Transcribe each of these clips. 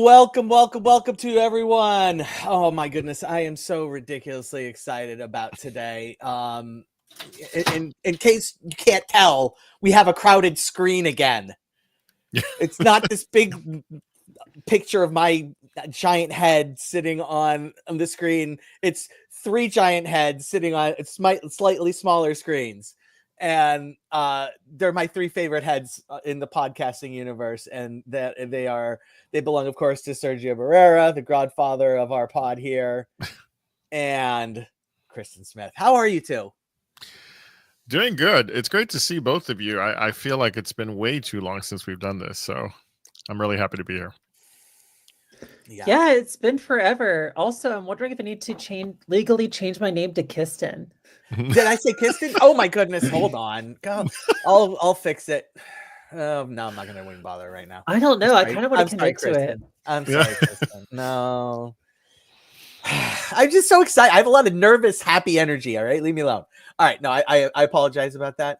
Welcome to everyone. Oh my goodness, I am so ridiculously excited about today. In case you can't tell, we have a crowded screen again. It's not this big picture of my giant head sitting on the screen. It's three giant heads sitting on slightly smaller screens. And they're my three favorite heads in the podcasting universe, and that they belong, of course, to Sergio Barrera, the godfather of our pod here, and Kristen Smith. How are you two? Doing good. It's great to see both of you. I feel like it's been way too long since we've done this, so I'm really happy to be here. Yeah, it's been forever. Also, I'm wondering if I need to legally change my name to Kristin. Did I say Kristin? Oh my goodness! Hold on. Go. I'll fix it. No, I'm not going to even bother right now. I don't know. I kind of want to commit to it. I'm sorry, Kristin. No. I'm just so excited. I have a lot of nervous, happy energy. All right, leave me alone. All right, no, I apologize about that.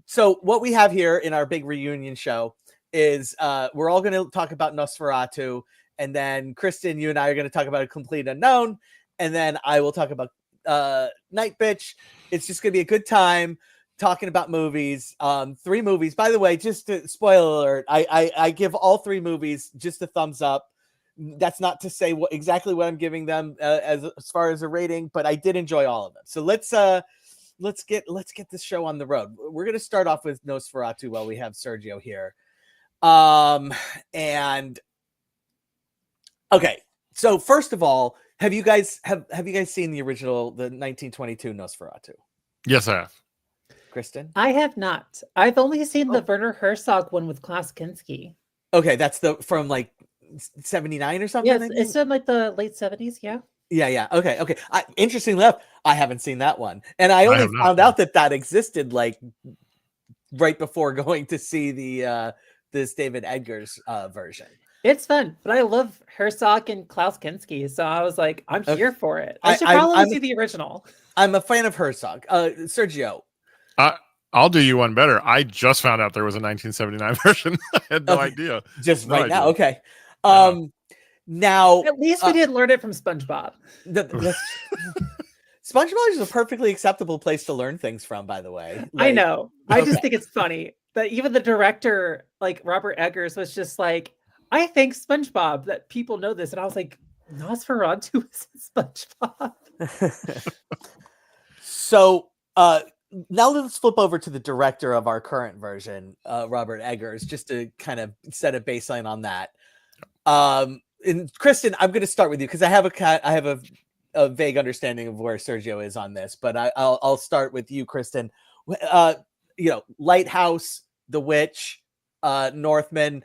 So what we have here in our big reunion show is we're all going to talk about Nosferatu, and then Kristin, you and I are going to talk about A Complete Unknown, and then I will talk about Nightbitch. It's just going to be a good time talking about movies. 3 movies. By the way, just to spoiler alert, I give all 3 movies just a thumbs up. That's not to say exactly what I'm giving them as far as a rating, but I did enjoy all of them. So let's get this show on the road. We're going to start off with Nosferatu while we have Sergio here. And okay, so first of all, have you guys seen the 1922 Nosferatu? Yes, I have. Kristen? I have not. I've only seen the Werner Herzog one with Klaus Kinski. Okay, that's from like 79 or something. Yes, it's in like the late 70s. Yeah. Yeah. Okay. Interestingly enough, I haven't seen that one, and I only found out that existed like right before going to see this David Eggers version. It's fun, but I love Herzog and Klaus Kinski, so I was like, I'm here for it. I should probably see the original. I'm a fan of Herzog. Sergio. I'll do you one better. I just found out there was a 1979 version. I had no idea. Just right now. Okay. Now at least we didn't learn it from SpongeBob. SpongeBob is a perfectly acceptable place to learn things from, by the way. I know. I just think it's funny that even the director, like Robert Eggers, was just like, I think SpongeBob that people know this, and I was like, Nosferatu is SpongeBob. So now let's flip over to the director of our current version, Robert Eggers, just to kind of set a baseline on that. And Kristen, I'm going to start with you because I have a vague understanding of where Sergio is on this, but I'll start with you, Kristen. Lighthouse, The Witch, Northman.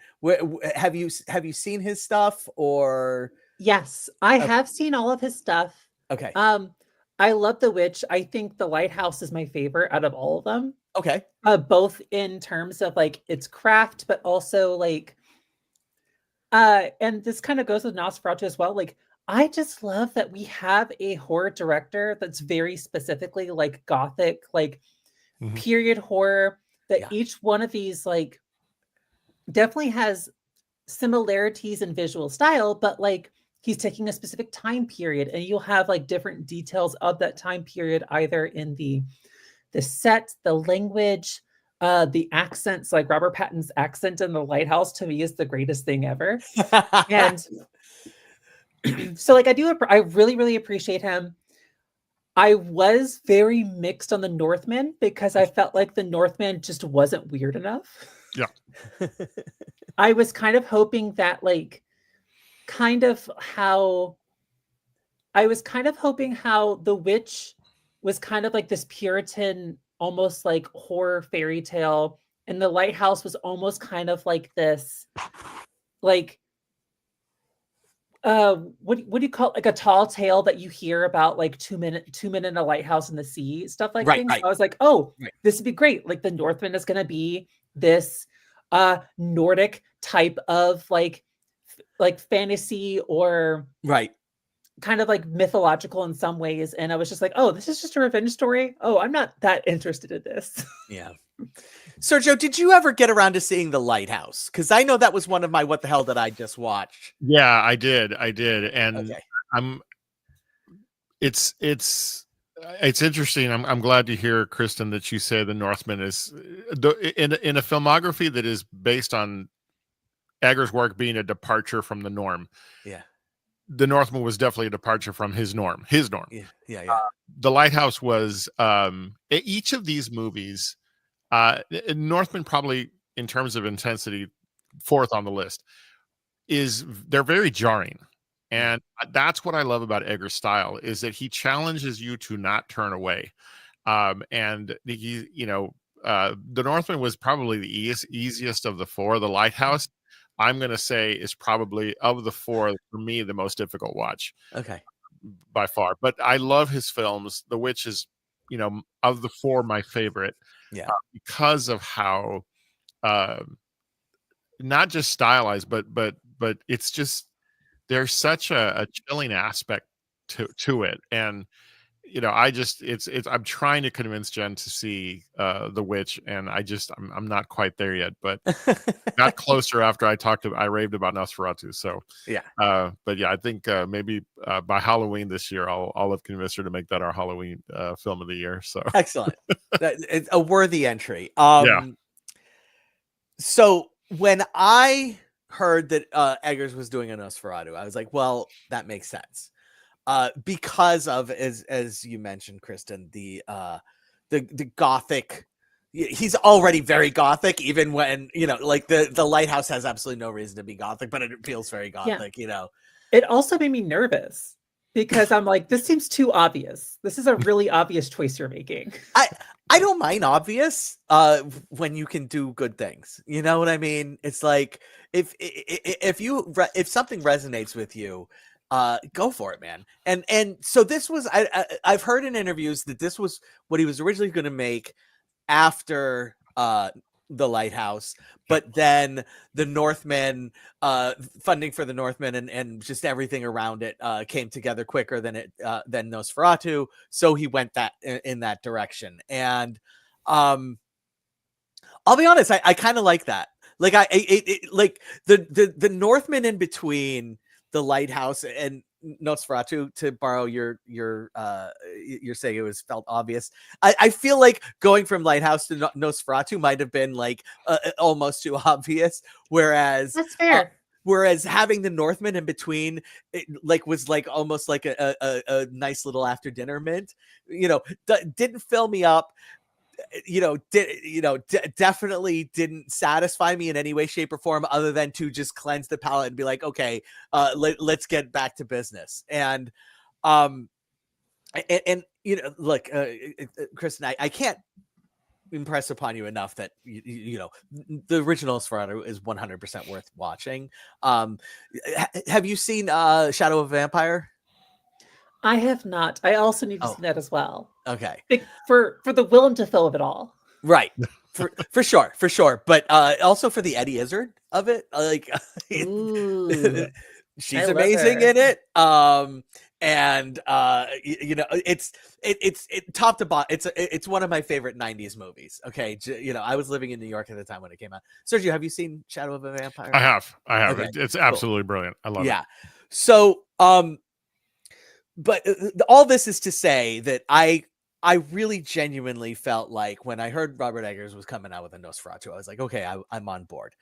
Have you seen his stuff or? Yes, I have seen all of his stuff. Okay. I love The Witch. I think The Lighthouse is my favorite out of all of them. Okay. Both in terms of like its craft, but also like, and this kind of goes with Nosferatu as well. Like, I just love that we have a horror director that's very specifically like gothic, like period horror. That each one of these like definitely has similarities in visual style, but like he's taking a specific time period, and you'll have like different details of that time period, either in the set, the language, the accents. Like Robert Pattinson's accent in The Lighthouse to me is the greatest thing ever. And so like I really, really appreciate him. I was very mixed on the Northman because I felt like the Northman just wasn't weird enough. Yeah. I was kind of hoping that how The Witch was kind of like this Puritan, almost like horror fairy tale, and The Lighthouse was almost kind of like this, like what do you call it? Like a tall tale that you hear about, like two men in a lighthouse in the sea, stuff like things. Right. I was like, this would be great. Like the Northman is going to be this Nordic type of like fantasy, or kind of like mythological in some ways. And I was just like, this is just a revenge story. I'm not that interested in this. Yeah. Sergio, did you ever get around to seeing The Lighthouse? Because I know that was one of my what the hell did I just watch? Yeah, I did, and Okay. I'm. It's interesting. I'm glad to hear, Kristin, that you say The Northman is in a filmography that is based on Eggers' work being a departure from the norm. Yeah. The Northman was definitely a departure from his norm. His norm. Yeah. The Lighthouse was each of these movies. Northman probably, in terms of intensity, fourth on the list. They're very jarring, and that's what I love about Eggers' style, is that he challenges you to not turn away. And he, the Northman was probably the easiest of the four. The Lighthouse, I'm going to say, is probably, of the four, for me, the most difficult watch. Okay. By far. But I love his films. The Witch is, of the four, my favorite. Yeah. Because of how not just stylized, but it's just, there's such a chilling aspect to it. And I'm trying to convince Jen to see The Witch, and I'm not quite there yet, but got closer after I raved about Nosferatu. So yeah. But yeah, I think maybe by Halloween this year, I'll have convinced her to make that our Halloween film of the year. So Excellent. It's a worthy entry. Yeah. So when I heard that Eggers was doing a Nosferatu, I was like, well, that makes sense. Because of, as you mentioned, Kristin, the gothic. He's already very gothic, even when like the Lighthouse has absolutely no reason to be gothic, but it feels very gothic. It also made me nervous because I'm like, this seems too obvious. This is a really obvious choice you're making. I don't mind obvious when you can do good things. You know what I mean? It's like if something resonates with you, go for it, man. And so this was I've heard in interviews that this was what he was originally going to make after The Lighthouse, but then the Northman, funding for the Northman and just everything around it came together quicker than Nosferatu, so he went in that direction. And I'll be honest, I kind of like that. Like like the Northman in between The Lighthouse and Nosferatu, to borrow your saying it was felt obvious. I feel like going from Lighthouse to Nosferatu might have been like almost too obvious, whereas that's fair. Whereas having the Northman in between, was like almost like a nice little after dinner mint. Didn't fill me up. Definitely didn't satisfy me in any way, shape, or form, other than to just cleanse the palate and be like, okay, let's get back to business. And look, Kristin, I can't impress upon you enough that the original Nosferatu is 100% worth watching. Have you seen Shadow of a Vampire? I have not. I also need to see that as well. Okay. For the Willem Dafoe of it all. Right. For sure. But also for the Eddie Izzard of it. Like she's amazing in it. And it's top to bottom. It's one of my favorite 90s movies. Okay. I was living in New York at the time when it came out. Sergio, have you seen Shadow of a Vampire? I have. Okay, It's absolutely brilliant. I love it. Yeah. So, but all this is to say that I really genuinely felt like when I heard Robert Eggers was coming out with a Nosferatu, I was like, okay, I'm on board.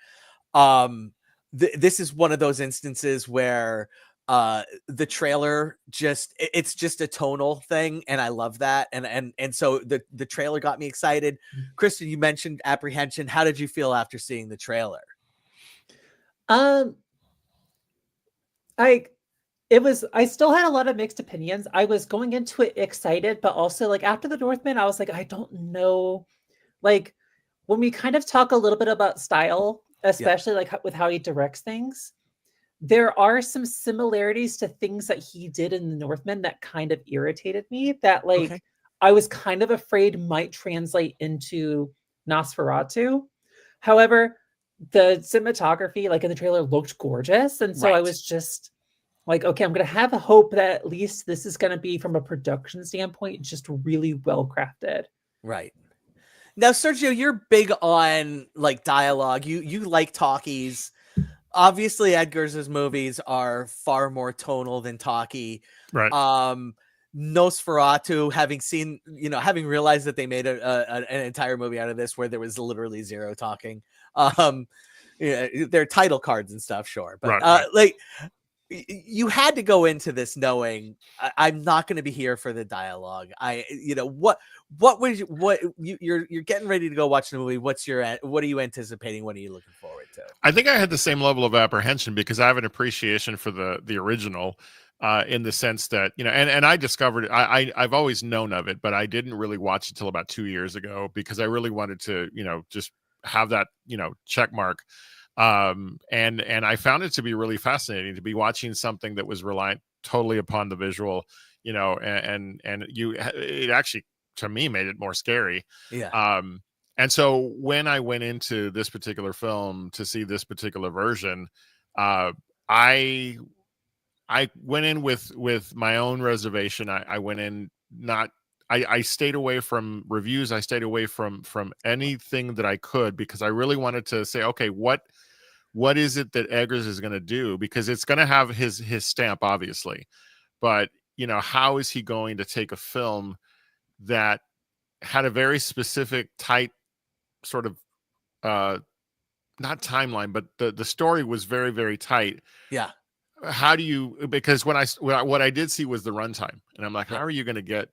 This is one of those instances where the trailer it's just a tonal thing, and I love that. And so the trailer got me excited. Kristin, you mentioned apprehension. How did you feel after seeing the trailer? I still had a lot of mixed opinions. I was going into it excited, but also like after the Northman, I was like, I don't know. Like when we kind of talk a little bit about style, especially like with how he directs things, there are some similarities to things that he did in the Northman that kind of irritated me, that like I was kind of afraid might translate into Nosferatu. However, the cinematography like in the trailer looked gorgeous. And so I was just like, okay, I'm going to have a hope that at least this is going to be, from a production standpoint, just really well crafted. Right. Now, Sergio, you're big on like dialogue. You like talkies. Obviously, Edgar's movies are far more tonal than talkie. Right. Nosferatu, having realized that they made an entire movie out of this where there was literally zero talking. Their title cards and stuff, sure, but like you had to go into this knowing I'm not going to be here for the dialogue. You're getting ready to go watch the movie. What are you anticipating? What are you looking forward to? I think I had the same level of apprehension because I have an appreciation for the original, in the sense that, and I discovered it. I've always known of it, but I didn't really watch it till about 2 years ago because I really wanted to, just have that, check mark. And I found it to be really fascinating to be watching something that was reliant totally upon the visual, it actually, to me, made it more scary. Yeah. And so when I went into this particular film to see this particular version, I went in with my own reservation. I went in I stayed away from reviews. I stayed away from anything that I could because I really wanted to say, okay, what is it that Eggers is going to do? Because it's going to have his stamp, obviously. But, how is he going to take a film that had a very specific, tight sort of, not timeline, but the story was very, very tight. Yeah. How do you, because what I did see was the runtime, and I'm like, how are you going to get,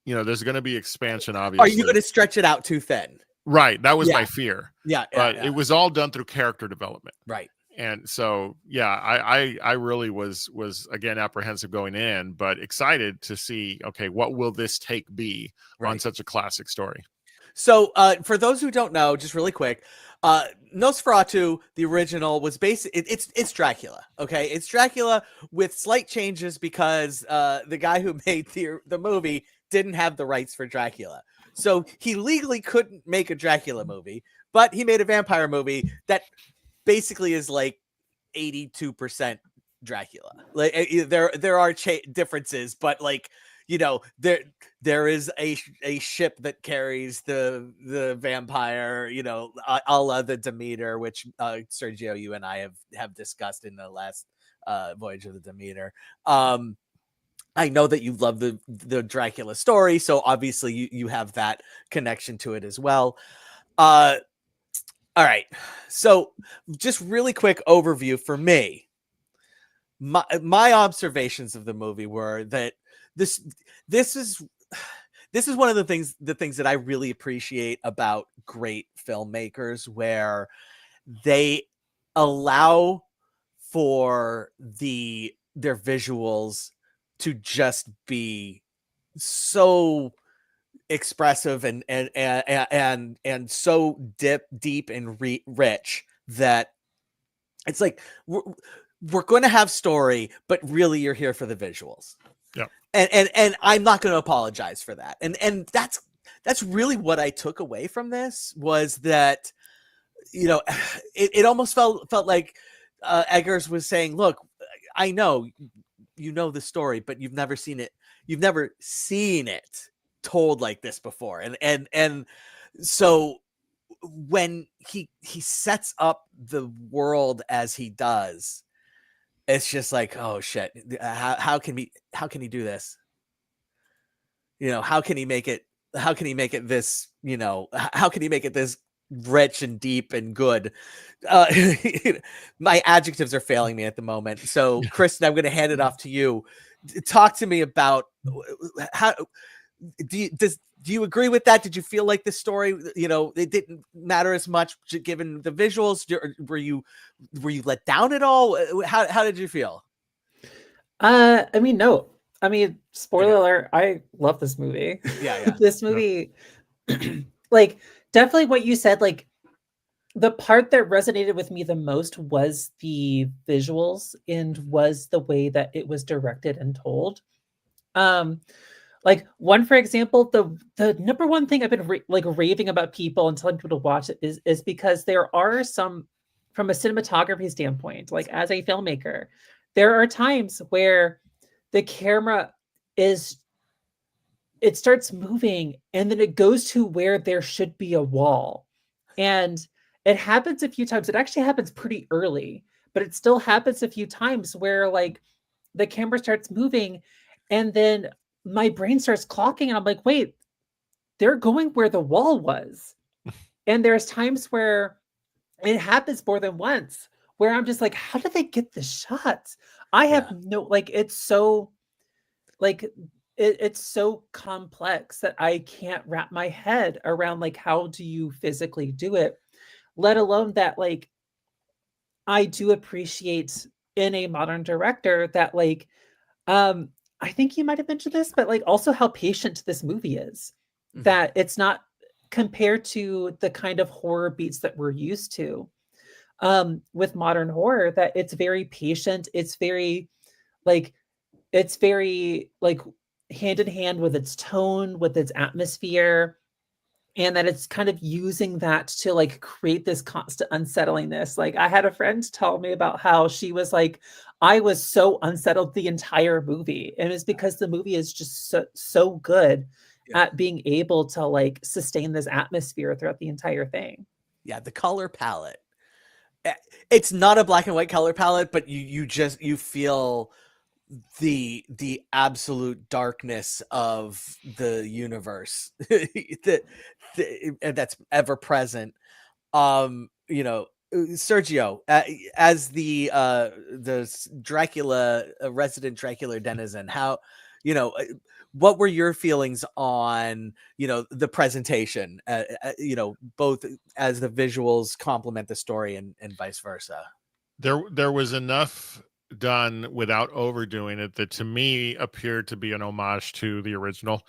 there's going to be expansion, obviously. Are you going to stretch it out too thin? Right. That was my fear. Yeah. But it was all done through character development. Right. And so, I really was again apprehensive going in, but excited to see, okay, what will this take be on such a classic story? So for those who don't know, just really quick, Nosferatu, the original, was it's Dracula. Okay, it's Dracula with slight changes because the guy who made the movie didn't have the rights for Dracula. So he legally couldn't make a Dracula movie, but he made a vampire movie that basically is like 82% Dracula. Like there are differences, but like, there is a ship that carries the vampire, a la the Demeter, which Sergio, you and I have discussed in the last Voyage of the Demeter. I know that you love the Dracula story, so obviously you have that connection to it as well. All right, so just really quick overview for me. My observations of the movie were that this is one of the things that I really appreciate about great filmmakers, where they allow for their visuals to just be so expressive and so deep and rich that it's like we're going to have story, but really you're here for the visuals. Yeah. And I'm not going to apologize for that. And that's really what I took away from this, was that, it almost felt like Eggers was saying, look, I know the story, but you've never seen it. You've never seen it told like this before. And so when he sets up the world as he does, it's just like, oh shit, how can he do this? How can he make it this, how can he make it this rich and deep and good? My adjectives are failing me at the moment. So Kristin, I'm going to hand it off to you. Talk to me about how do you agree with that? Did you feel like this story, it didn't matter as much given the visuals? Were you let down at all? How did you feel? No. Spoiler alert, I love this movie. Yeah. This movie, like, definitely what you said, like, the part that resonated with me the most was the visuals and was the way that it was directed and told. Like, for example, the number one thing I've been raving about people and telling people to watch it is because there are some, from a cinematography standpoint, like as a filmmaker, there are times where the camera is it starts moving, and then it goes to where there should be a wall. And it happens a few times. It actually happens pretty early, but it still happens a few times where like the camera starts moving, and then my brain starts clocking, and I'm like, wait, they're going where the wall was. And there's times where it happens more than once where I'm just like, how did they get the shots? I have no, like, it's so like it's so complex that I can't wrap my head around like how do you physically do it, let alone that like I do appreciate in a modern director that like I think you might have mentioned this, but like also how patient this movie is. That it's not compared to the kind of horror beats that we're used to with modern horror, that it's very patient, it's very like hand in hand with its tone, with its atmosphere, and that it's kind of using that to like create this constant unsettlingness. Like I had a friend tell me about how she was like, I was so unsettled the entire movie, and it's because the movie is just so good at being able to like sustain this atmosphere throughout the entire thing. Yeah, the color palette. It's not a black and white color palette, but you feel the absolute darkness of the universe that's ever present. You know, Sergio, as the Dracula resident Dracula denizen, how, you know, what were your feelings on, you know, the presentation, you know, both as the visuals complement the story and vice versa? There was enough done without overdoing it that to me appeared to be an homage to the original,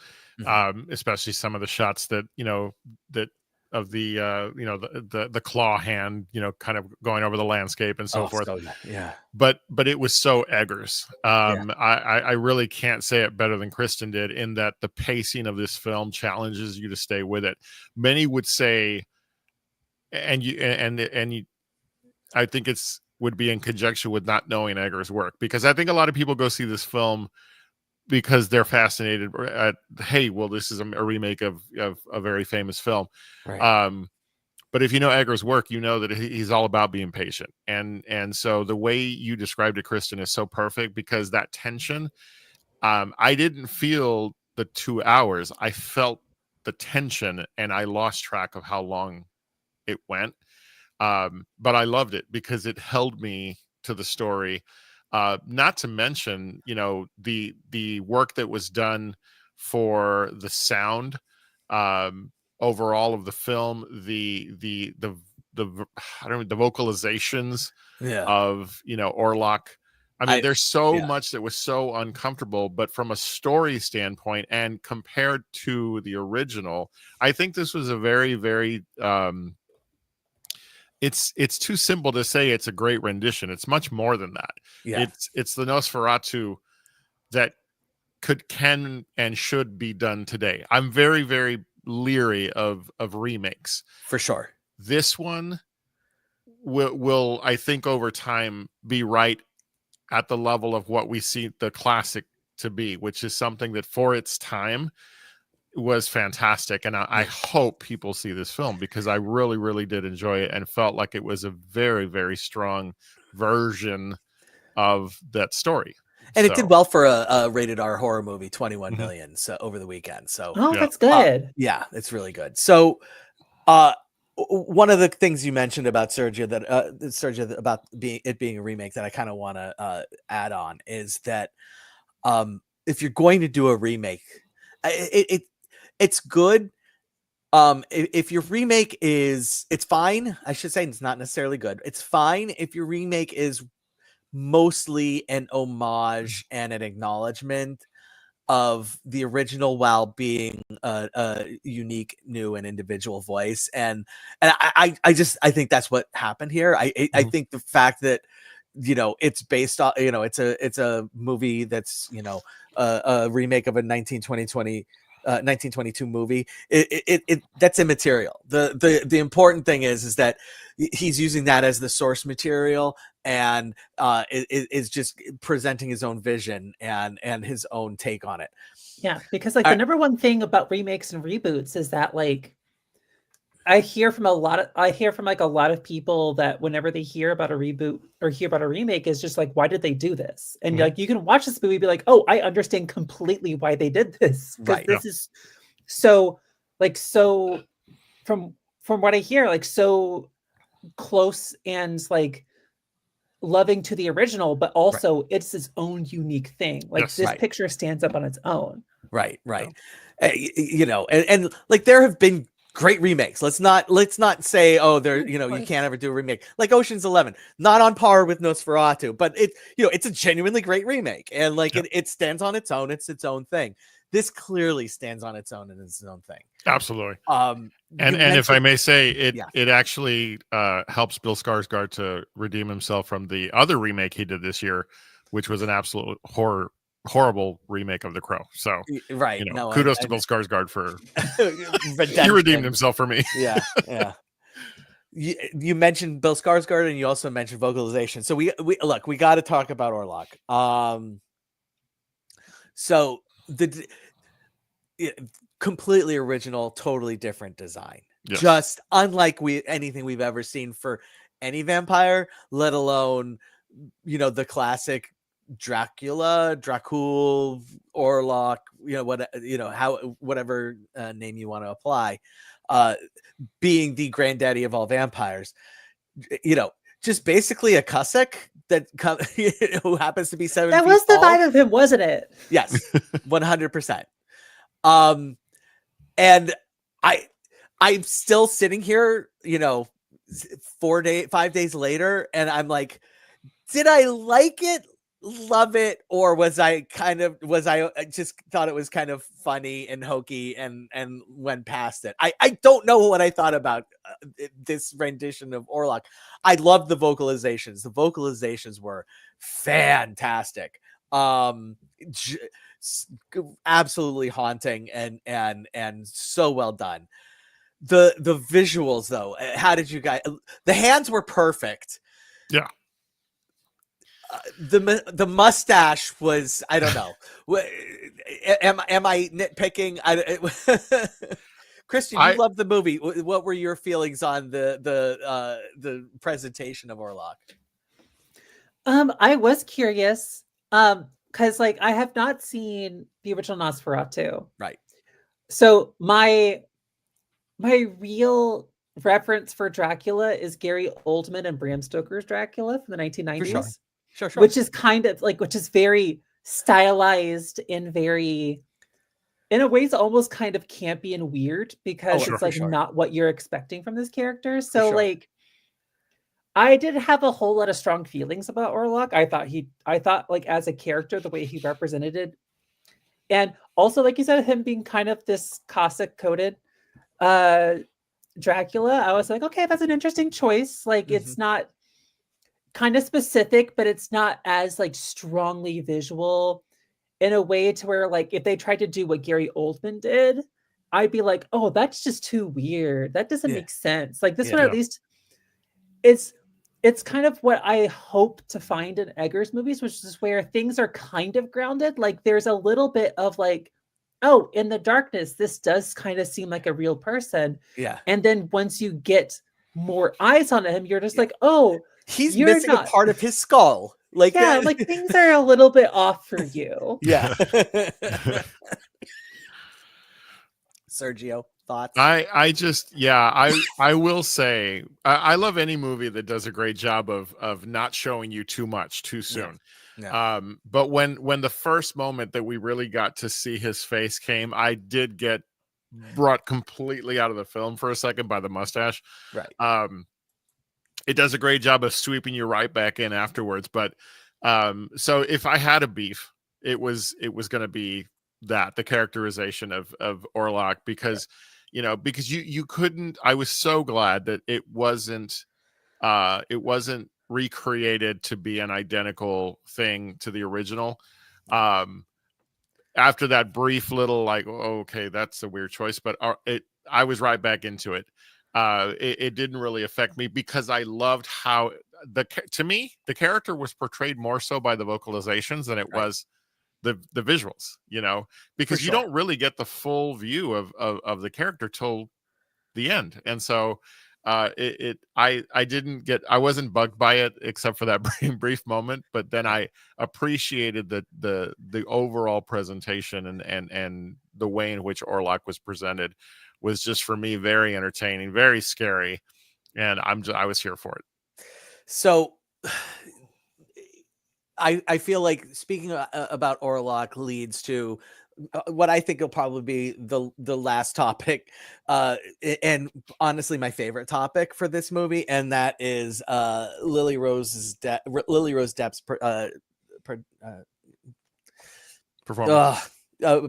especially some of the shots that, you know, that of the you know, the claw hand, you know, kind of going over the landscape and so forth. So, yeah. But it was so Eggers. I really can't say it better than Kristin did, in that the pacing of this film challenges you to stay with it. Many would say, and you, I think it's would be in conjunction with not knowing Eggers' work, because I think a lot of people go see this film because they're fascinated at, hey, well, this is a remake of a very famous film. Right. But if you know Eggers' work, you know that he's all about being patient. And so the way you described it, Kristin, is so perfect, because that tension, I didn't feel the 2 hours. I felt the tension, and I lost track of how long it went. But I loved it because it held me to the story. Not to mention, you know, the work that was done for the sound, overall of the film, the I don't know, the vocalizations of, you know, Orlok. I mean, there's so much that was so uncomfortable, but from a story standpoint and compared to the original, I think this was a very, very it's too simple to say it's a great rendition. It's much more than that. Yeah. It's the Nosferatu that can and should be done today. I'm very, very leery of remakes. For sure. This one will I think over time be right at the level of what we see the classic to be, which is something that for its time was fantastic. And I hope people see this film, because I really, really did enjoy it and felt like it was a very, very strong version of that story. And it did well for a rated R horror movie, 21 million so over the weekend. So that's good. Yeah, it's really good. So one of the things you mentioned about Sergio, that Sergio, about it being a remake, that I kind of want to add on is that if you're going to do a remake, it's good. If your remake it's fine. I should say it's not necessarily good. It's fine if your remake is mostly an homage and an acknowledgement of the original while being a unique, new, and individual voice. And I think that's what happened here. I think the fact that, you know, it's based on, you know, it's a movie that's, you know, a remake of a 2020 1922 movie. That's immaterial. The important thing is that he's using that as the source material, and is just presenting his own vision and his own take on it. Yeah, because like the number one thing about remakes and reboots is that like I hear from like a lot of people that whenever they hear about a reboot or hear about a remake is just like, why did they do this? And like you can watch this movie and be like, oh, I understand completely why they did this. Because this is so from what I hear, like so close and like loving to the original, but also it's its own unique thing. Like this picture stands up on its own. Right. You know, and like there have been great remakes. Let's not say, oh, there, you know, you can't ever do a remake. Like Ocean's 11, not on par with Nosferatu, but it's a genuinely great remake, and like it stands on its own. It's its own thing. This clearly stands on its own and is its own thing. Absolutely. And if I may say, it actually helps Bill Skarsgård to redeem himself from the other remake he did this year, which was an absolute horrible remake of The Crow. So kudos to Bill Skarsgård for he redeemed himself for me. Yeah. You mentioned Bill Skarsgård, and you also mentioned vocalization. So we got to talk about Orlok. So the completely original, totally different design, just unlike anything we've ever seen for any vampire, let alone the classic Dracula, Dracul, Orlok, whatever name you want to apply, being the granddaddy of all vampires, just basically a Cossack that who happens to be 7 That feet was the tall. vibe of him, wasn't it? Yes, 100%. And I'm still sitting here, 5 days later, and I'm like, did I like it, love it, or was I just thought it was kind of funny and hokey and went past it? I don't know what I thought about this rendition of Orlok. I loved the vocalizations. The vocalizations were fantastic. Absolutely haunting and so well done. The visuals though, how did you guys? The hands were perfect. Yeah. The mustache was, I don't know. Am I nitpicking? Christian, you loved the movie. What were your feelings on the presentation of Orlok? I was curious. Because like I have not seen the original Nosferatu. Right. So my real reference for Dracula is Gary Oldman and Bram Stoker's Dracula from the 1990s. Sure. Which is which is very stylized and very, in a way, it's almost kind of campy and weird because it's not what you're expecting from this character. So like, I did have a whole lot of strong feelings about Orlok. I thought like as a character, the way he represented it, and also like you said, him being kind of this Cossack coded Dracula, I was like, okay, that's an interesting choice. Like it's not kind of specific, but it's not as like strongly visual in a way to where like if they tried to do what Gary Oldman did, I'd be like, oh, that's just too weird. That doesn't make sense. Like this one, at least it's kind of what I hope to find in Eggers movies, which is where things are kind of grounded. Like there's a little bit of like, oh, in the darkness, this does kind of seem like a real person. Yeah. And then once you get more eyes on him, you're just like, oh, he's missing a part of his skull. Like, like things are a little bit off for you. Yeah. Sergio, thoughts? I will say I love any movie that does a great job of not showing you too much too soon. Yeah. But when the first moment that we really got to see his face came, I did get brought completely out of the film for a second by the mustache. Right. It does a great job of sweeping you right back in afterwards. But so if I had a beef, it was going to be the characterization of Orlok, because you couldn't. I was so glad that it wasn't recreated to be an identical thing to the original. after that brief little like, oh, okay, that's a weird choice, but I was right back into it. It didn't really affect me because I loved how to me the character was portrayed more so by the vocalizations than it was the visuals, because you don't really get the full view of the character till the end. And so I wasn't bugged by it except for that brief moment, but then I appreciated the overall presentation and the way in which Orlok was presented was just for me very entertaining, very scary, and I was here for it. So I feel like speaking about Orlok leads to what I think will probably be the last topic, and honestly my favorite topic for this movie, and that is Lily Rose Depp's performance.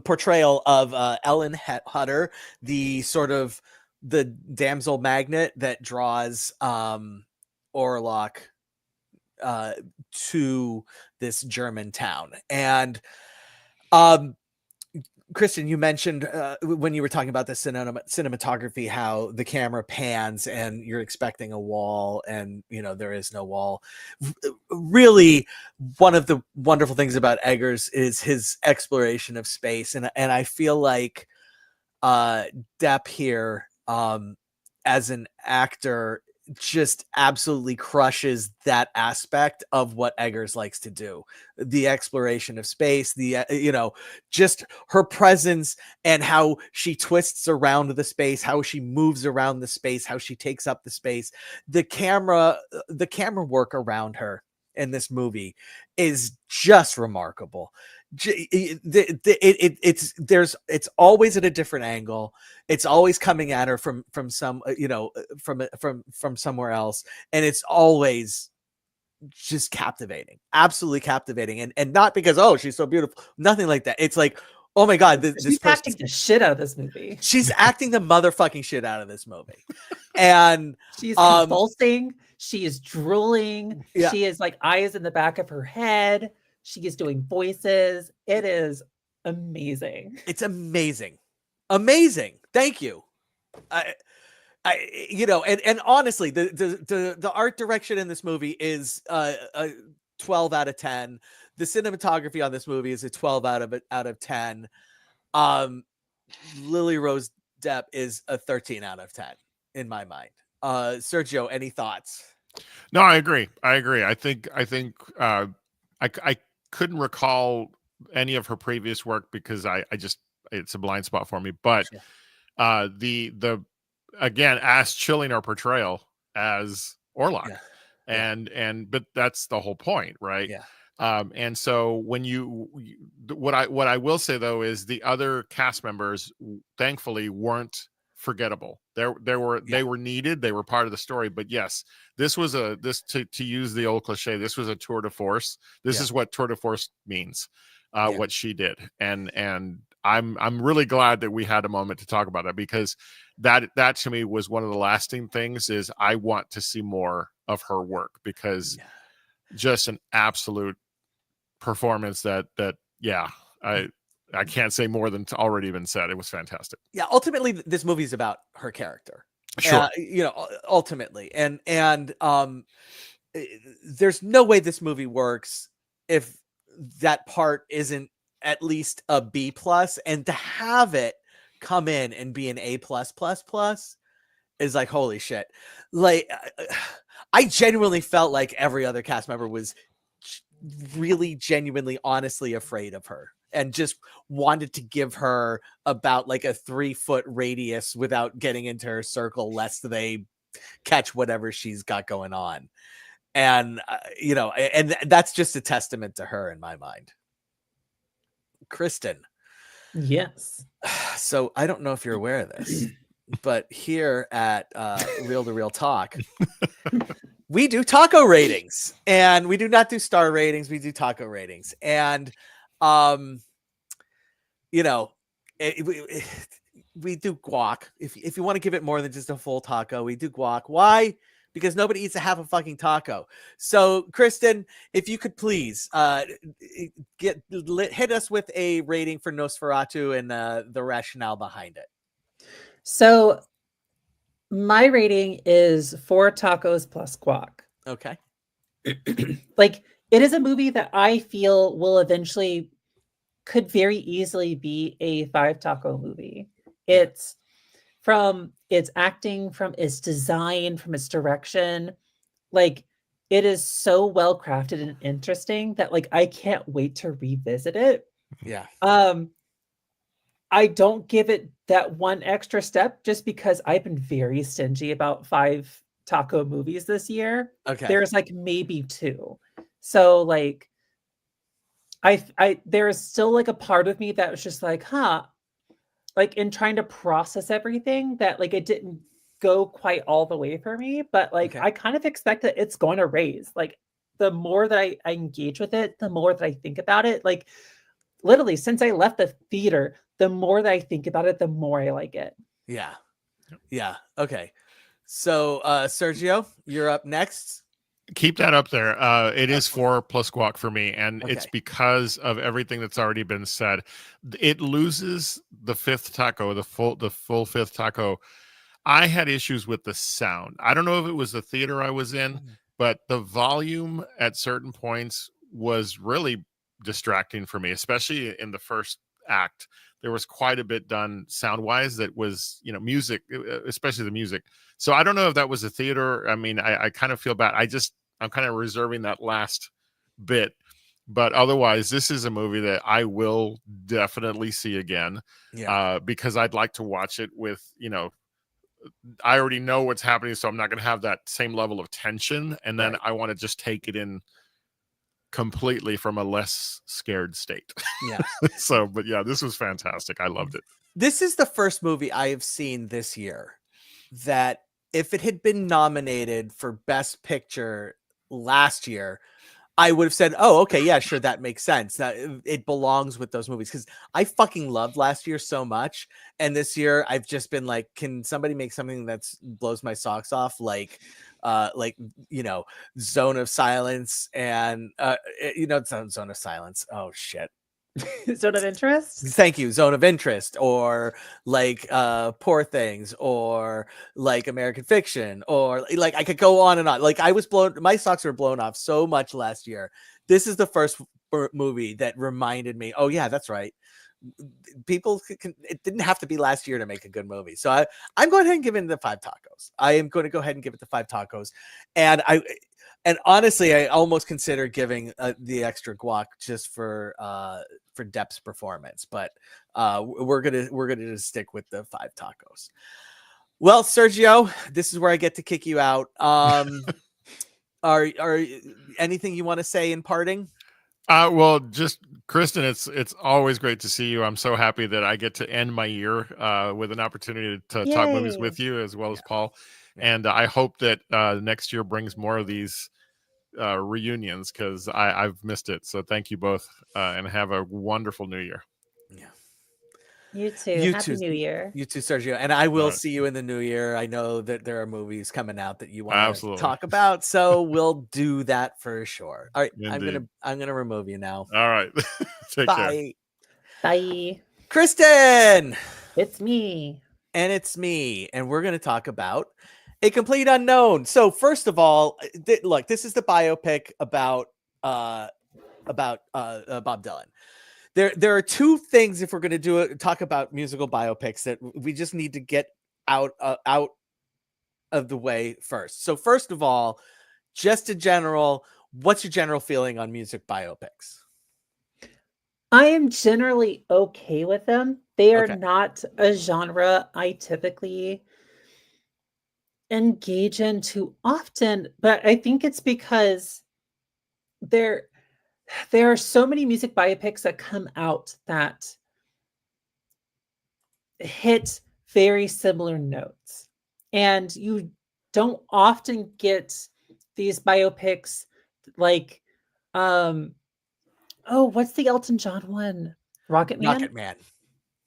Portrayal of Ellen Hutter, the sort of the damsel magnet that draws Orlok to this German town. And Kristin, you mentioned when you were talking about the cinematography, how the camera pans and you're expecting a wall and, there is no wall. Really, one of the wonderful things about Eggers is his exploration of space. And I feel like Depp here, as an actor, just absolutely crushes that aspect of what Eggers likes to do. The exploration of space, just her presence and how she twists around the space, how she moves around the space, how she takes up the space. The camera work around her in this movie is just remarkable. It's always at a different angle. It's always coming at her from some from somewhere else, and it's always just captivating, absolutely captivating, and not because she's so beautiful, nothing like that. It's like, oh my god, she's acting the shit out of this movie. She's acting the motherfucking shit out of this movie, and she's convulsing. She is drooling. Yeah. She is like eyes in the back of her head. She is doing voices. It is amazing. It's amazing. Thank you. And honestly, the art direction in this movie is a 12 out of 10. The cinematography on this movie is a 12 out of 10. Lily Rose Depp is a 13 out of 10 in my mind. Sergio, any thoughts? No, I agree. I think I couldn't recall any of her previous work because I just, it's a blind spot for me. But the again, ass chilling our portrayal as Orlok, but that's the whole point, right? Yeah. And so when what I will say though is the other cast members thankfully weren't forgettable. They were needed. They were part of the story. But yes, this was to use the old cliche, this was a tour de force. This is what tour de force means. What she did, and I'm really glad that we had a moment to talk about that, because that to me was one of the lasting things. Is I want to see more of her work, because just an absolute performance that I can't say more than already been said. It was fantastic. Yeah, ultimately this movie is about her character. Sure. Ultimately. And there's no way this movie works if that part isn't at least a B+, and to have it come in and be an A+++ is like, holy shit. Like, I genuinely felt like every other cast member was really genuinely honestly afraid of her and just wanted to give her about like a 3-foot radius without getting into her circle, lest they catch whatever she's got going on. And, and that's just a testament to her in my mind. Kristin. Yes. So I don't know if you're aware of this, but here at Real to Real Talk, we do taco ratings, and we do not do star ratings. We do taco ratings. And, we do guac. If you want to give it more than just a full taco, we do guac. Why? because nobody eats a half a fucking taco. So, Kristin, if you could please hit us with a rating for Nosferatu and the rationale behind it. So, my rating is 4 tacos plus guac. Okay. Like, it is a movie that I feel will eventually could very easily be a 5 taco movie. It's from its acting, from its design, from its direction. Like, it is so well crafted and interesting that like I can't wait to revisit it. Yeah. I don't give it that one extra step just because I've been very stingy about 5 taco movies this year. Okay. There's like maybe 2. So like I there's still like a part of me that was just like, like in trying to process everything that like it didn't go quite all the way for me, but like I kind of expect that it's going to raise. Like the more that I engage with it, the more that I think about it. Like literally since I left the theater, the more that I think about it, the more I like it. Yeah. Yeah. Okay. So, Sergio, you're up next. Keep that up there. It is 4 plus guac for me, and it's because of everything that's already been said. It loses the 5th taco, the full 5th taco. I had issues with the sound. I don't know if it was the theater I was in, but the volume at certain points was really distracting for me, especially in the first act. There was quite a bit done sound wise that was, music, especially the music. So I don't know if that was a theater. I mean, I kind of feel bad. I'm kind of reserving that last bit, but otherwise this is a movie that I will definitely see again. Because I'd like to watch it with, I already know what's happening, so I'm not going to have that same level of tension. And then I want to just take it in completely from a less scared state. Yeah. So, but yeah, this was fantastic. I loved it. This is the first movie I have seen this year that if it had been nominated for Best Picture last year, I would have said, oh, okay, yeah, sure, that makes sense. That it belongs with those movies because I fucking loved last year so much. And this year I've just been like, can somebody make something that blows my socks off? Like, Zone of Silence and, Zone of Silence. Oh, shit. Zone of Interest? Thank you. Zone of Interest, or like Poor Things, or like American Fiction, or like I could go on and on. Like my socks were blown off so much last year. This is the first movie that reminded me, oh yeah, that's right. People it didn't have to be last year to make a good movie. So I'm going ahead and give it the 5 tacos. I am going to go ahead and give it the 5 tacos. And honestly, I almost consider giving the extra guac just for Depp's performance, but we're gonna just stick with the 5 tacos. Well, Sergio, this is where I get to kick you out. Are anything you want to say in parting? Well, just Kristin, it's always great to see you. I'm so happy that I get to end my year with an opportunity to talk movies with you as well as Paul. And I hope that next year brings more of these reunions because I've missed it. So thank you both and have a wonderful new year. Yeah. You too. Happy New Year. You too, Sergio. And I will see you in the new year. I know that there are movies coming out that you want to talk about, so we'll do that for sure. All right, indeed. I'm gonna remove you now. All right. Take care. Bye. Kristin! It's me. And it's me. And we're gonna talk about A Complete Unknown. So first of all, look, this is the biopic about Bob Dylan. There are 2 things if we're going to talk about musical biopics that we just need to get out of the way first. So first of all, just a general, what's your general feeling on music biopics? I am generally okay with them. They are not a genre I typically engage in too often, but I think it's because there are so many music biopics that come out that hit very similar notes. And you don't often get these biopics like, what's the Elton John one? Rocket Man?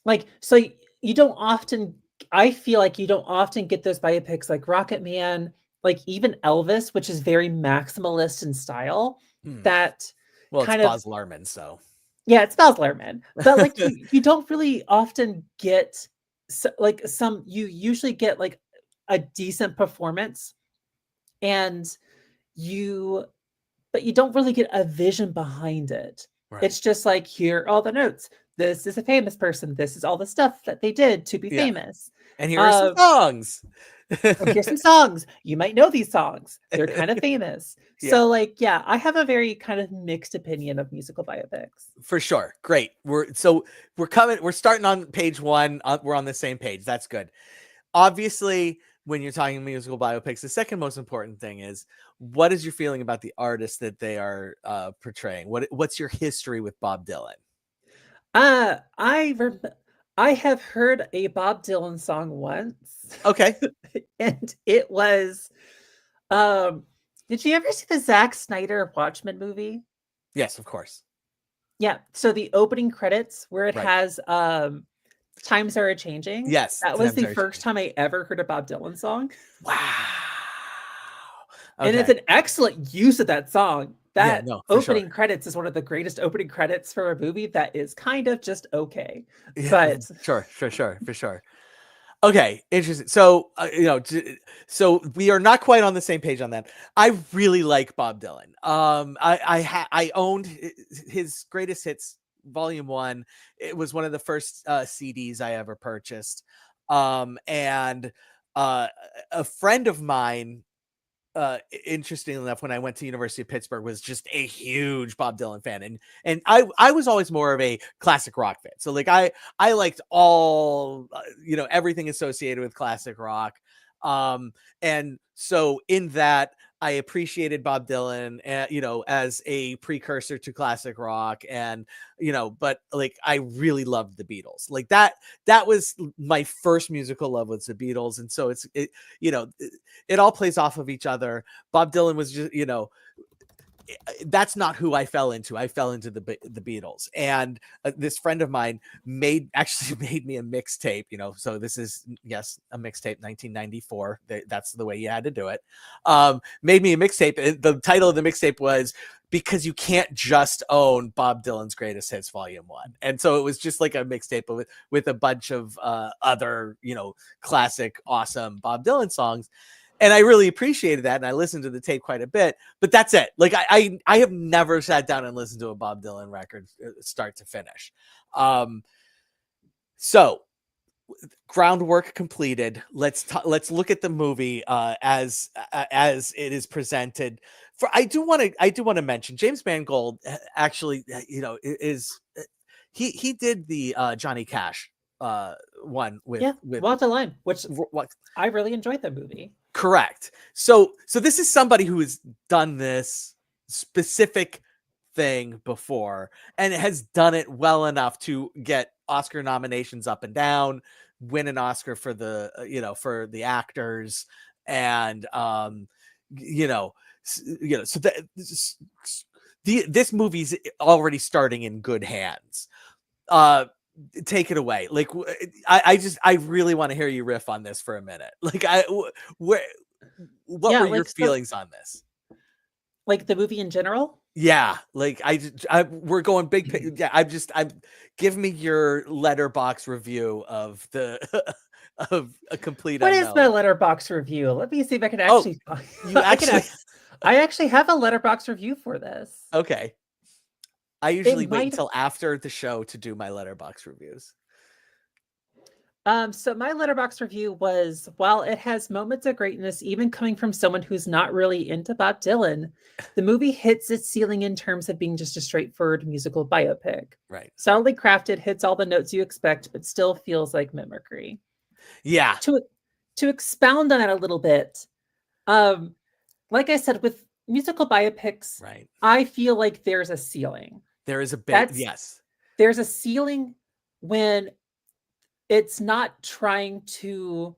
Like, so you don't often, I feel like you don't often get those biopics like Rocket Man like even Elvis, which is very maximalist in style, that well, kind it's of Baz Luhrmann, so yeah, it's Baz Luhrmann, but like you don't really often get you usually get like a decent performance, and you but you don't really get a vision behind it. right. It's just like, here are all the notes. This is a famous person. This is all the stuff that they did to be Yeah. famous. And here are some songs. Here's some songs. You might know these songs. They're kind of famous. Yeah. So like, yeah, I have a very kind of mixed opinion of musical biopics. For sure. Great. We're starting on page 1. We're on the same page. That's good. Obviously, when you're talking musical biopics, the second most important thing is, what is your feeling about the artist that they are portraying? What's your history with Bob Dylan? I have heard a Bob Dylan song once. Okay. And it was did you ever see the Zack Snyder Watchmen movie? Yes, of course. Yeah, so the opening credits where it Right. has Times Are Changing. Yes, That was Times the Are first time I ever heard a Bob Dylan song. Wow. And it's an excellent use of that song. That no, for opening sure. credits is one of the greatest opening credits for a movie that is kind of just okay. Yeah, But for sure. Okay, interesting. So, so we are not quite on the same page on that. I really like Bob Dylan. I owned his Greatest Hits Volume 1. It was one of the first CDs I ever purchased. And a friend of mine, interestingly enough, when I went to University of Pittsburgh, was just a huge Bob Dylan fan, and I was always more of a classic rock fan. So like I liked all everything associated with classic rock, and so in that I appreciated Bob Dylan, as a precursor to classic rock, and but like I really loved the Beatles. Like that was my first musical love, was the Beatles, and so it all plays off of each other. Bob Dylan was just, that's not who I fell into. I fell into the Beatles, and this friend of mine actually made me a mixtape. So this is, yes, a mixtape, 1994. That's the way you had to do it. Made me a mixtape. The title of the mixtape was "Because You Can't Just Own Bob Dylan's Greatest Hits Volume 1," and so it was just like a mixtape with a bunch of other classic, awesome Bob Dylan songs. And I really appreciated that, and I listened to the tape quite a bit. But that's it. Like I have never sat down and listened to a Bob Dylan record start to finish. So groundwork completed. Let's look at the movie as it is presented. I do want to mention James Mangold. Actually, is he did the Johnny Cash one with Walk the Line, which what I really enjoyed that movie. Correct. So this is somebody who has done this specific thing before and has done it well enough to get Oscar nominations up and down, win an Oscar for the for the actors, and so this movie's already starting in good hands. Take it away. Like I really want to hear you riff on this for a minute. Like what were your feelings on this? Like the movie in general? Yeah, like we're going big. Yeah, give me your letterbox review of the of A Complete What Unknown. is my letterbox review? Let me see if I can actually. I actually have a letterbox review for this. Okay. I usually wait until after the show to do my letterbox reviews. So my letterbox review was, while it has moments of greatness, even coming from someone who's not really into Bob Dylan, the movie hits its ceiling in terms of being just a straightforward musical biopic. Right. Solidly crafted, hits all the notes you expect, but still feels like mimicry. Yeah. To expound on that a little bit, like I said, with musical biopics, right, I feel like there's a ceiling. There is a bit. Yes. There's a ceiling when it's not trying to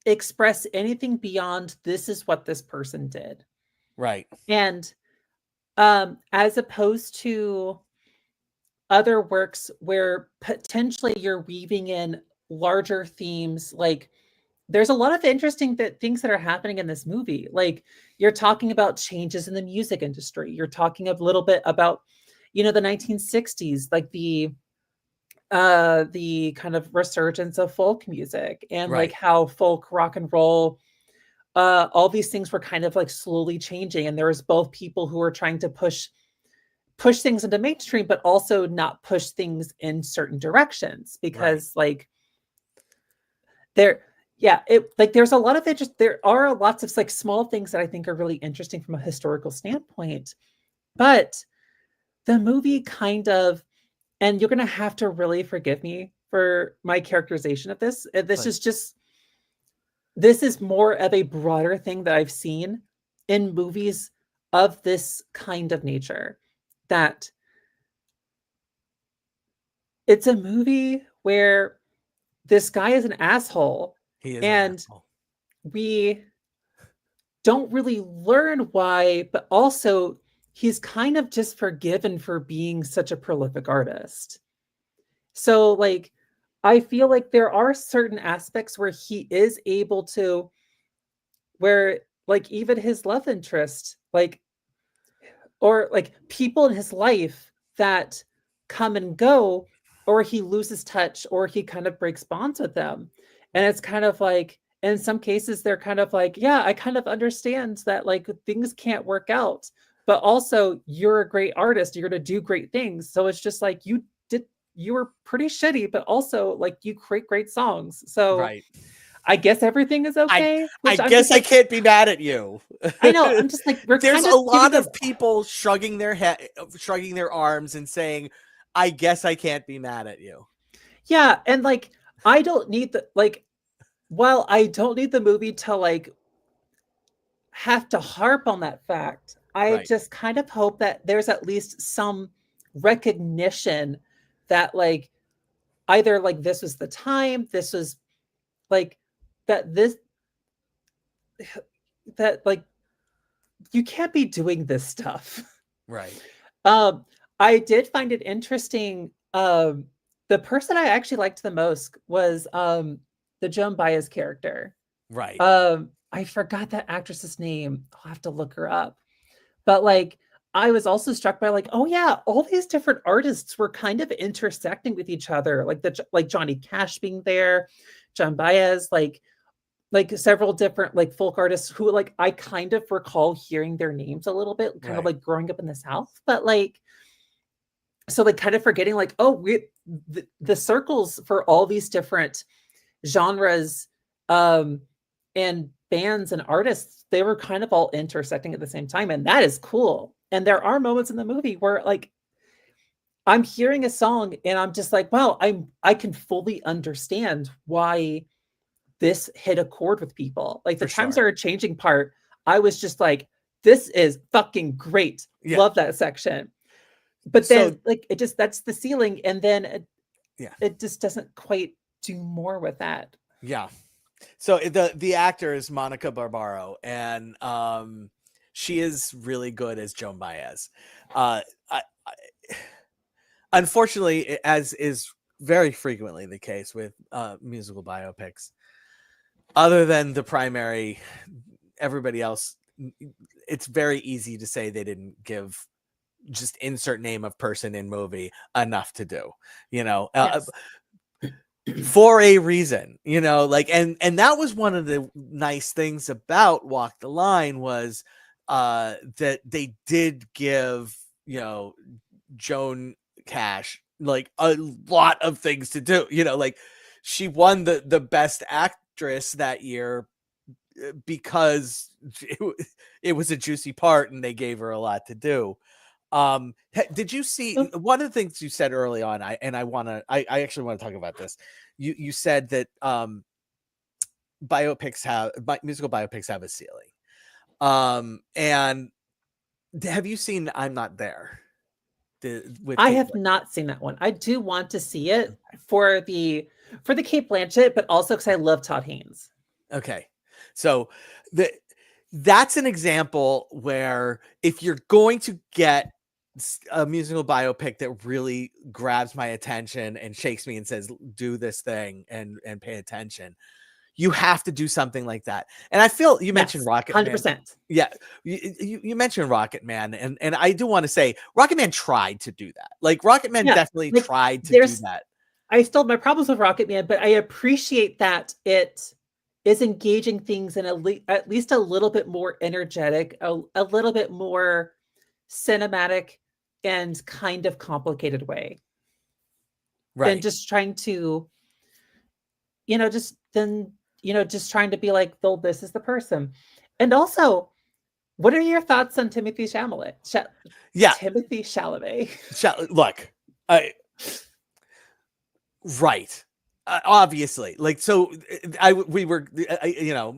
express anything beyond this is what this person did. Right. And as opposed to other works where potentially you're weaving in larger themes. Like there's a lot of interesting things that are happening in this movie. Like you're talking about changes in the music industry. You're talking a little bit about, the 1960s, like the kind of resurgence of folk music and like how folk rock and roll, all these things were kind of like slowly changing. And there was both people who were trying to push things into mainstream, but also not push things in certain directions because like there's a lot of interest. There are lots of like small things that I think are really interesting from a historical standpoint, but the movie kind of, and you're going to have to really forgive me for my characterization of this. This is more of a broader thing that I've seen in movies of this kind of nature, that it's a movie where this guy is an asshole. He is and an asshole. We don't really learn why, but also he's kind of just forgiven for being such a prolific artist. So like, I feel like there are certain aspects where he is able to, where like even his love interest, like, or like people in his life that come and go, or he loses touch, or he kind of breaks bonds with them. And it's kind of like, in some cases, they're kind of like, yeah, I kind of understand that like things can't work out, but also you're a great artist. You're going to do great things. So it's just like, you were pretty shitty, but also like you create great songs. So I guess everything is okay. I guess I can't be mad at you. I know. I'm just like, there's a lot of people shrugging their head, shrugging their arms and saying, I guess I can't be mad at you. Yeah. And like, I don't need while I don't need the movie to like have to harp on that fact, I just kind of hope that there's at least some recognition that like either like this was the time, this was like that like you can't be doing this stuff. I did find it interesting. The person I actually liked the most was the Joan Baez character. I forgot that actress's name. I'll have to look her up. But like, I was also struck by like, oh yeah, all these different artists were kind of intersecting with each other. Like Johnny Cash being there, Joan Baez, like several different like folk artists who like I kind of recall hearing their names a little bit, kind of like growing up in the South. But like, so like kind of forgetting like, oh, the circles for all these different genres and bands and artists, they were kind of all intersecting at the same time. And that is cool. And there are moments in the movie where like I'm hearing a song and I'm just like, wow, I can fully understand why this hit a chord with people. Like the times are changing part, I was just like, this is fucking great. Love that section. But then like it just, that's the ceiling. And then it just doesn't quite do more with that. So the actor is Monica Barbaro, and she is really good as Joan Baez. Unfortunately, as is very frequently the case with musical biopics, other than the primary, everybody else, it's very easy to say they didn't give just insert name of person in movie enough to do, for a reason, like, and that was one of the nice things about Walk the Line was that they did give, Joan Cash like a lot of things to do, like she won the best actress that year because it was a juicy part and they gave her a lot to do. Did you see one of the things you said early on? I actually want to talk about this. You said that musical biopics have a ceiling. And have you seen I'm Not There? I have not seen that one. I do want to see it for the Kate Blanchett, but also because I love Todd Haynes. Okay, so that's an example where if you're going to get a musical biopic that really grabs my attention and shakes me and says, do this thing and pay attention, you have to do something like that. And I feel you mentioned Rocket 100%. Man. Yeah, you mentioned Rocket Man, and I do want to say Rocket Man tried to do that. Like Rocket Man definitely tried to do that. I still have my problems with Rocket Man, but I appreciate that it is engaging things in at least a little bit more energetic, a little bit more cinematic and kind of complicated way. Right. Than just trying to, just trying to be like, oh, this is the person. And also, what are your thoughts on Timothy Chalamet? Timothy Chalamet. Look, right. Obviously, like, so we were,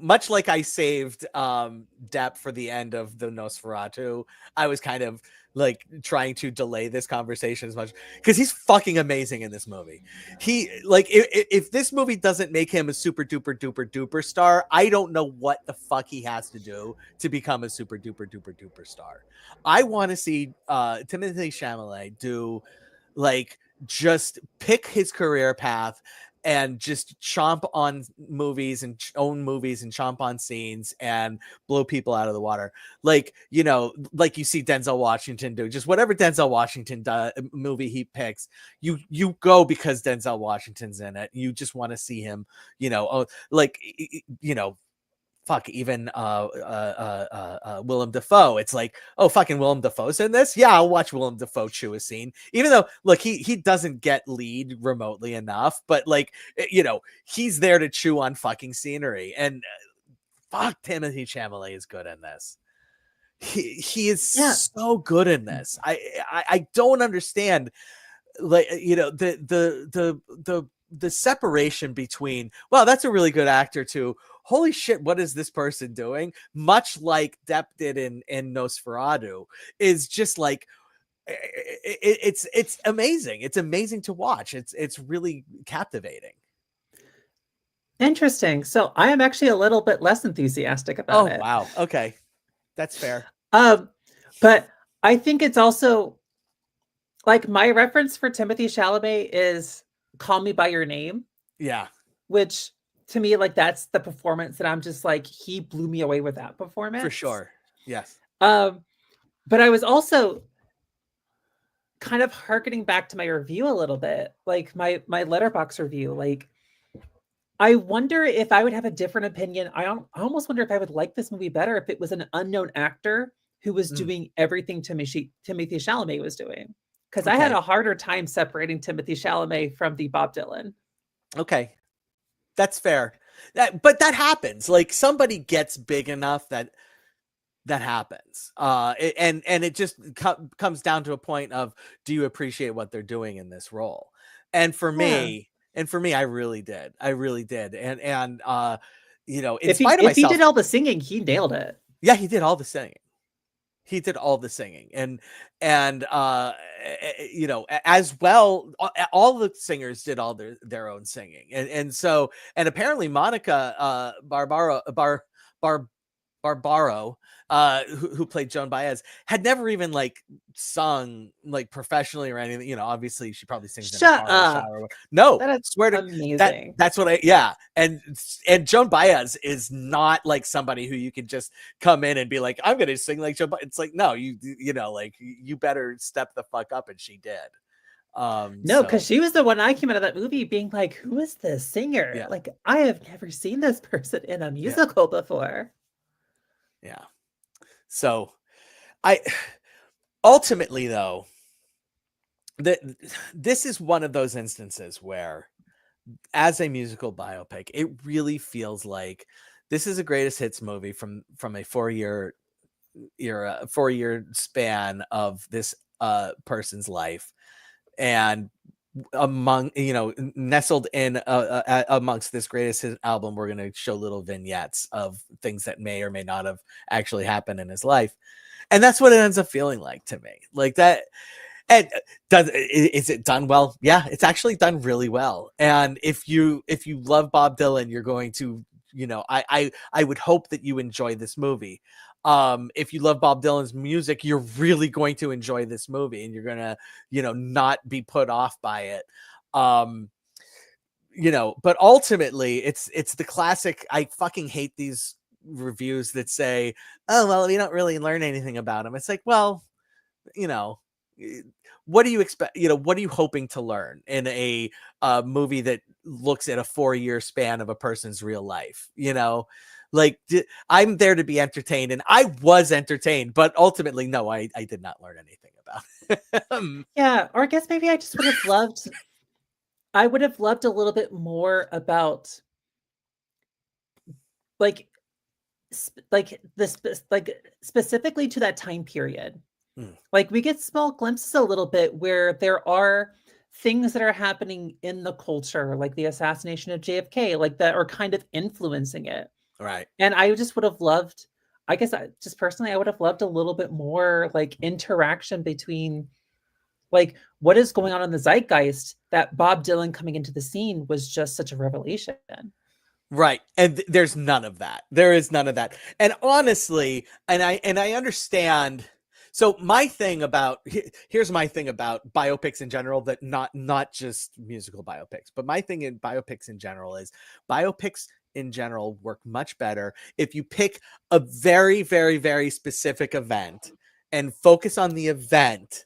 much like I saved Depp for the end of the Nosferatu, I was kind of like trying to delay this conversation as much because he's fucking amazing in this movie. He like, if this movie doesn't make him a super duper duper duper star, I don't know what the fuck he has to do to become a super duper duper duper star. I want to see Timothy Chalamet do, like, just pick his career path and just chomp on movies and own movies and chomp on scenes and blow people out of the water. Like, like you see Denzel Washington do, just whatever Denzel Washington movie he picks, you go because Denzel Washington's in it. You just want to see him, fuck, even Willem Dafoe. It's like, oh, fucking Willem Dafoe's in this? Yeah, I'll watch Willem Dafoe chew a scene. Even though, look, he doesn't get lead remotely enough, but like, he's there to chew on fucking scenery. And fuck, Timothy Chalamet is good in this. He is so good in this. I don't understand, like, the separation between, well, that's a really good actor, to holy shit, what is this person doing? Much like Depp did in Nosferatu, is just like, it's amazing. It's amazing to watch. It's really captivating. Interesting. So I am actually a little bit less enthusiastic about it. Oh, wow. Okay. That's fair. But I think it's also, like, my reference for Timothy Chalamet is Call Me By Your Name. Yeah. Which, to me, like, that's the performance that I'm just like, he blew me away with that performance. For sure. Yes. But I was also kind of hearkening back to my review a little bit, like my Letterboxd review. Like, I wonder if I would have a different opinion. I almost wonder if I would like this movie better if it was an unknown actor who was doing everything Timothy Chalamet was doing. Because I had a harder time separating Timothy Chalamet from the Bob Dylan. Okay. That's fair. But that happens. Like, somebody gets big enough that happens. And it just comes down to a point of, do you appreciate what they're doing in this role? And for me, I really did. And in spite of myself, if he did all the singing, he nailed it. Yeah, he did all the singing. And as well, all the singers did all their own singing. And so, and apparently Monica Barbaro, who played Joan Baez, had never even like sung like professionally or anything. Obviously she probably sings. Shut up! No, that is swear to amazing. That's what and Joan Baez is not like somebody who you can just come in and be like, I'm gonna sing like Joan Baez. It's like, no, you better step the fuck up, and she did. No, because she was the one I came out of that movie being like, who is this singer? Yeah. Like, I have never seen this person in a musical before. Yeah. So ultimately though, this is one of those instances where, as a musical biopic, it really feels like this is a greatest hits movie from a 4-year span of this person's life, and among nestled in amongst this greatest hit album, we're going to show little vignettes of things that may or may not have actually happened in his life, and that's what it ends up feeling like to me. Like that. And is it done well? Yeah, it's actually done really well. And if you love Bob Dylan, you're going to, I would hope that you enjoy this movie. If you love Bob Dylan's music, you're really going to enjoy this movie, and you're gonna, not be put off by it. But ultimately it's the classic. I fucking hate these reviews that say, oh, well, you don't really learn anything about him. It's like, well, what do you expect? What are you hoping to learn in a movie that looks at a 4-year span of a person's real life? Like, I'm there to be entertained, and I was entertained, but ultimately, no, I did not learn anything about it. Yeah, or I guess maybe I just would have loved. I would have loved a little bit more about, like, specifically to that time period. Like, we get small glimpses a little bit where there are things that are happening in the culture, like the assassination of JFK, like that are kind of influencing it. Right. And I just would have loved, I guess, just personally, I would have loved a little bit more like interaction between, like, what is going on in the zeitgeist that Bob Dylan coming into the scene was just such a revelation. Right. And there's none of that. There is none of that. And honestly, and I understand. So here's my thing about biopics in general, that not just musical biopics, but my thing in biopics in general is biopics in general work much better if you pick a very, very, very specific event and focus on the event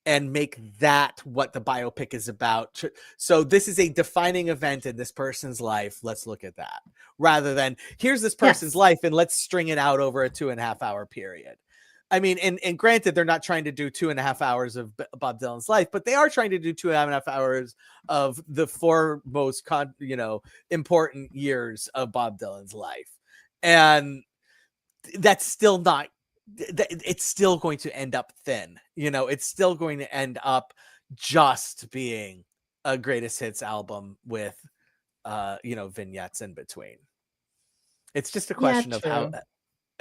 and make that what the biopic is about. So this is a defining event in this person's life. Let's look at that, rather than here's this person's life and let's string it out over a 2.5 hour period. I mean, and granted, they're not trying to do 2.5 hours of Bob Dylan's life, but they are trying to do 2.5 hours of the 4 most important years of Bob Dylan's life. And that's still not, it's still going to end up thin. It's still going to end up just being a greatest hits album with, vignettes in between. It's just a question of how,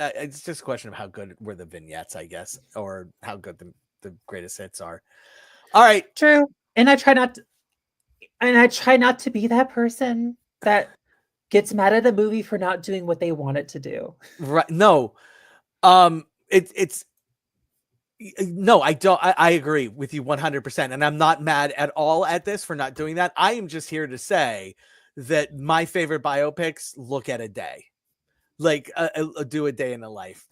it's just a question of how good were the vignettes, I guess, or how good the greatest hits are. All right. True. And I try not to be that person that gets mad at a movie for not doing what they want it to do. Right. No. It's no, I don't. I agree with you 100%. And I'm not mad at all at this for not doing that. I am just here to say that my favorite biopics look at a day. Like do a day in the life.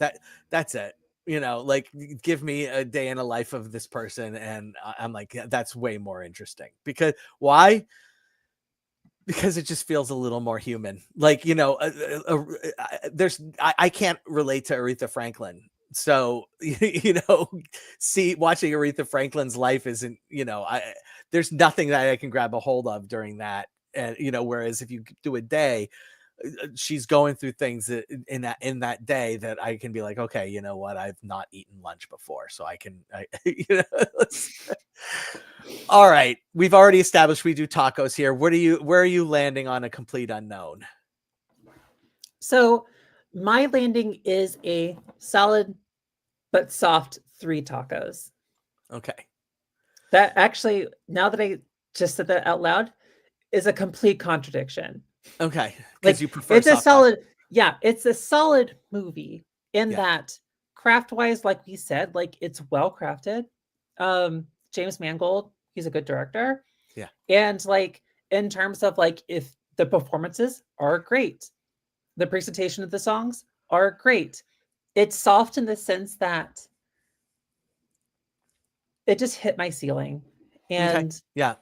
That's it. Like, give me a day in the life of this person, and I'm like, yeah, that's way more interesting. Because why? Because it just feels a little more human. Like, I can't relate to Aretha Franklin. So, watching Aretha Franklin's life isn't, there's nothing that I can grab a hold of during that. And, whereas if you do a day, she's going through things that in that day that I can be like, okay, you know what? I've not eaten lunch before, so I can, All right. We've already established we do tacos here. Where are you landing on a complete unknown? So my landing is a solid but soft 3 tacos. Okay. That actually, now that I just said that out loud, is a complete contradiction. Okay. Because you prefer it's a solid, it's a solid movie in Yeah. that craft-wise, like we said, like, it's well crafted. James Mangold, he's a good director. Yeah. And like, in terms of like, if the performances are great, the presentation of the songs are great. It's soft in the sense that it just hit my ceiling. And yeah.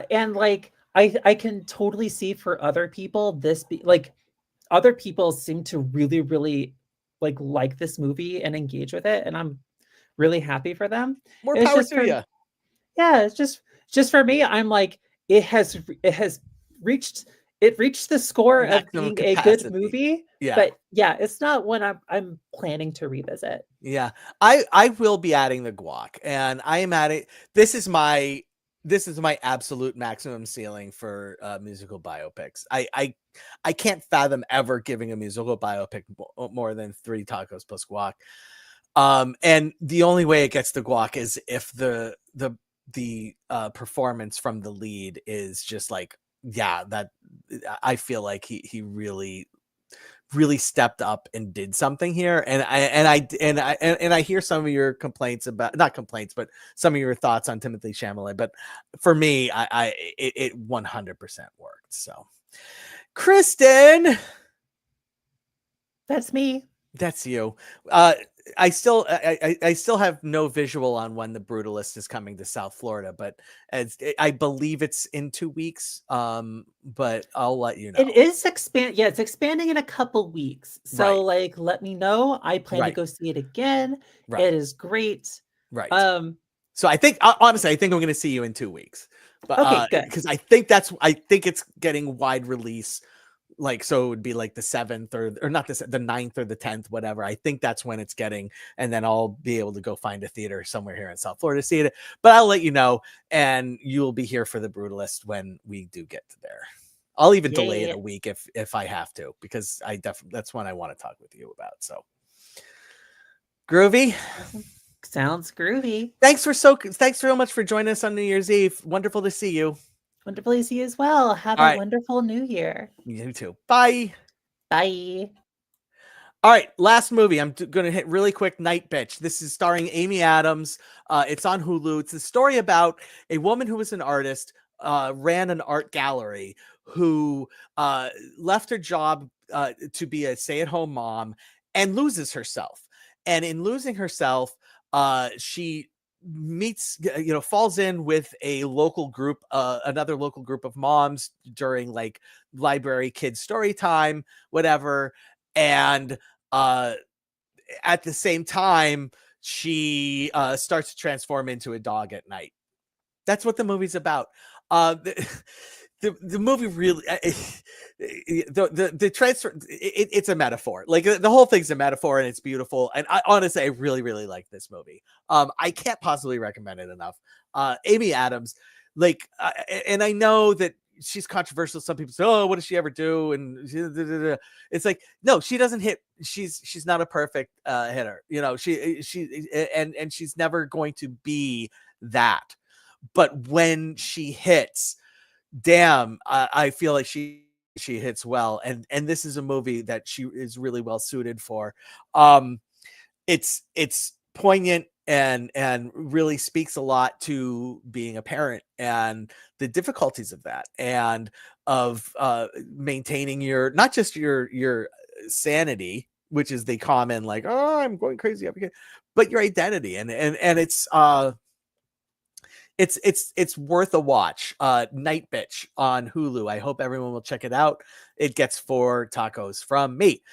And like, I can totally see for other people this be like, other people seem to really, really like this movie and engage with it, and I'm really happy for them. More power to you. Yeah, it's just for me, I'm like, it reached the score of being a good movie. Yeah. But yeah, it's not one I'm planning to revisit. Yeah. I will be adding the guac, and I am adding, this is my absolute maximum ceiling for musical biopics. I can't fathom ever giving a musical biopic more than 3 tacos plus guac. And the only way it gets the guac is if the performance from the lead is just like, that I feel like he really really stepped up and did something here. And I hear some of your complaints about, not complaints, but some of your thoughts on Timothée Chalamet. But for me, it 100% worked. So, Kristin, That's me. that's you. I still have no visual on when the Brutalist is coming to South Florida, but I believe it's in 2 weeks. But I'll let you know. It is it's expanding in a couple weeks. So like let me know. I plan to go see it again. It is great. Right. So I think honestly, I think I'm gonna see you in 2 weeks. But okay, good. Because I think it's getting wide release. Like, so it would be like the 7th or not the 9th or the 10th, whatever. I think that's when it's getting, and then I'll be able to go find a theater somewhere here in South Florida to see it. But I'll let you know, and you'll be here for the Brutalist when we do get to there. I'll even delay it a week if I have to, because I definitely, that's one I want to talk with you about. So groovy. Sounds groovy. Thanks so much for joining us on New Year's Eve. Wonderful to see you. Wonderful to see you as well. Have a wonderful new year. You too. Bye. Bye. All right, last movie. I'm going to hit really quick. Nightbitch. This is starring Amy Adams. It's on Hulu. It's a story about a woman who was an artist, ran an art gallery, who left her job to be a stay-at-home mom and loses herself. And in losing herself, she falls in with a local group, another local group of moms during like library kids story time, whatever. And at the same time, she starts to transform into a dog at night. That's what the movie's about. The movie really, the transfer, it's a metaphor. Like the whole thing's a metaphor, and it's beautiful. And I honestly, I really, really like this movie. I can't possibly recommend it enough. Amy Adams, like, and I know that she's controversial. Some people say, "Oh, what does she ever do?" And it's like, no, she doesn't hit. She's not a perfect hitter. You know, and she's never going to be that. But when she hits, damn, I feel like she hits well, and this is a movie that she is really well suited for. It's poignant and really speaks a lot to being a parent and the difficulties of that, and of maintaining your, not just your sanity, which is the common like, oh, I'm going crazy, but your identity, and it's worth a watch. Nightbitch on Hulu. I hope everyone will check it out. It gets 4 tacos from me.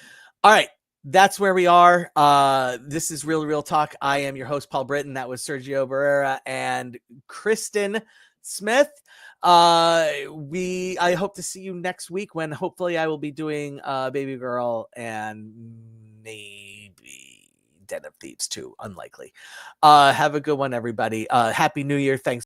All right, that's where we are. This is Real Talk. I am your host, Paul Britton. That was Sergio Barrera and Kristin Smith. I hope to see you next week, when hopefully I will be doing Baby Girl and maybe Den of Thieves 2. Unlikely. Have a good one, everybody. Happy New Year. Thanks.